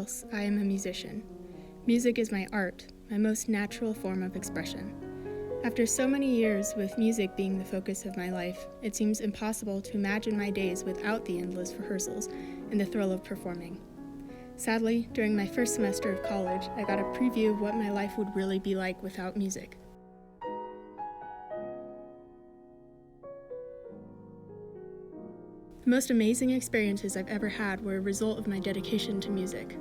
else, I am a musician. Music is my art, my most natural form of expression. After so many years with music being the focus of my life, it seems impossible to imagine my days without the endless rehearsals and the thrill of performing. Sadly, during my first semester of college, I got a preview of what my life would really be like without music. The most amazing experiences I've ever had were a result of my dedication to music.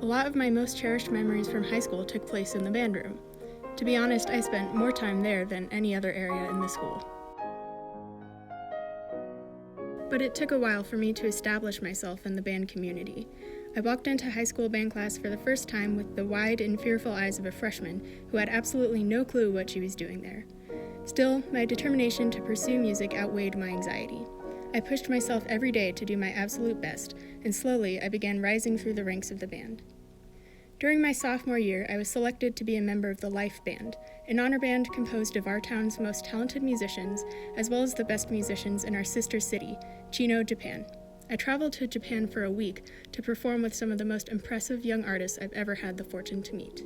A lot of my most cherished memories from high school took place in the band room. To be honest, I spent more time there than any other area in the school. But it took a while for me to establish myself in the band community. I walked into high school band class for the first time with the wide and fearful eyes of a freshman who had absolutely no clue what she was doing there. Still, my determination to pursue music outweighed my anxiety. I pushed myself every day to do my absolute best, and slowly I began rising through the ranks of the band. During my sophomore year, I was selected to be a member of the Life Band, an honor band composed of our town's most talented musicians, as well as the best musicians in our sister city, Chino, Japan. I traveled to Japan for a week to perform with some of the most impressive young artists I've ever had the fortune to meet.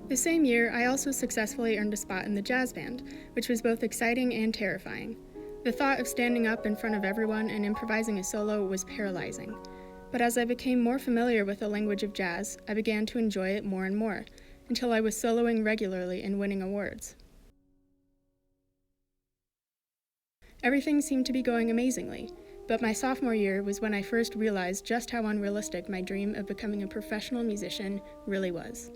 The same year, I also successfully earned a spot in the jazz band, which was both exciting and terrifying. The thought of standing up in front of everyone and improvising a solo was paralyzing. But as I became more familiar with the language of jazz, I began to enjoy it more and more, until I was soloing regularly and winning awards. Everything seemed to be going amazingly, but my sophomore year was when I first realized just how unrealistic my dream of becoming a professional musician really was.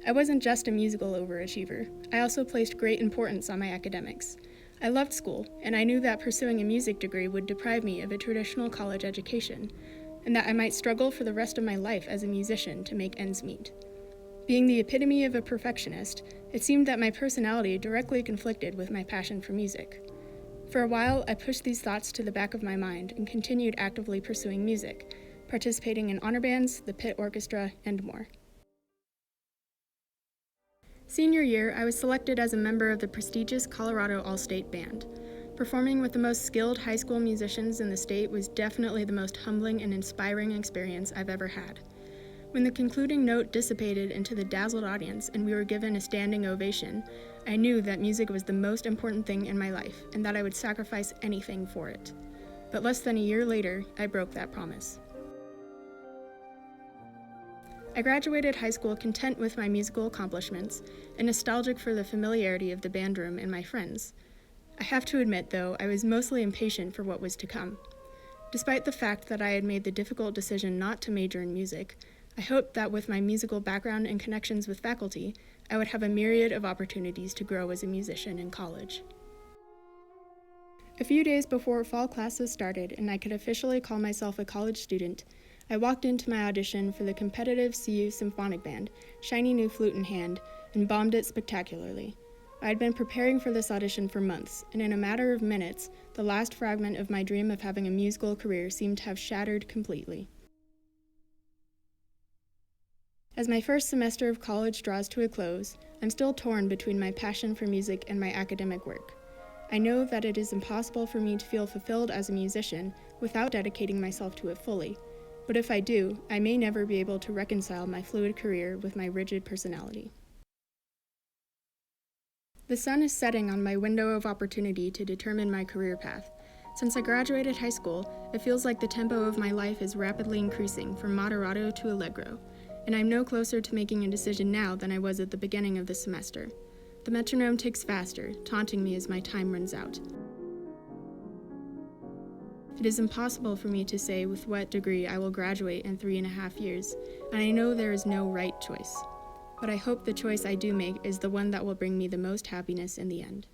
I wasn't just a musical overachiever, I also placed great importance on my academics. I loved school, and I knew that pursuing a music degree would deprive me of a traditional college education, and that I might struggle for the rest of my life as a musician to make ends meet. Being the epitome of a perfectionist, it seemed that my personality directly conflicted with my passion for music. For a while, I pushed these thoughts to the back of my mind and continued actively pursuing music, participating in honor bands, the pit orchestra, and more. Senior year, I was selected as a member of the prestigious Colorado All-State Band. Performing with the most skilled high school musicians in the state was definitely the most humbling and inspiring experience I've ever had. When the concluding note dissipated into the dazzled audience and we were given a standing ovation, I knew that music was the most important thing in my life and that I would sacrifice anything for it. But less than a year later, I broke that promise. I graduated high school content with my musical accomplishments and nostalgic for the familiarity of the band room and my friends. I have to admit, though, I was mostly impatient for what was to come. Despite the fact that I had made the difficult decision not to major in music, I hoped that with my musical background and connections with faculty, I would have a myriad of opportunities to grow as a musician in college. A few days before fall classes started and I could officially call myself a college student, I walked into my audition for the competitive CU Symphonic Band, shiny new flute in hand, and bombed it spectacularly. I had been preparing for this audition for months, and in a matter of minutes, the last fragment of my dream of having a musical career seemed to have shattered completely. As my first semester of college draws to a close, I'm still torn between my passion for music and my academic work. I know that it is impossible for me to feel fulfilled as a musician without dedicating myself to it fully, but if I do, I may never be able to reconcile my fluid career with my rigid personality. The sun is setting on my window of opportunity to determine my career path. Since I graduated high school, it feels like the tempo of my life is rapidly increasing from moderato to allegro, and I'm no closer to making a decision now than I was at the beginning of the semester. The metronome ticks faster, taunting me as my time runs out. It is impossible for me to say with what degree I will graduate in 3.5 years, and I know there is no right choice. But I hope the choice I do make is the one that will bring me the most happiness in the end.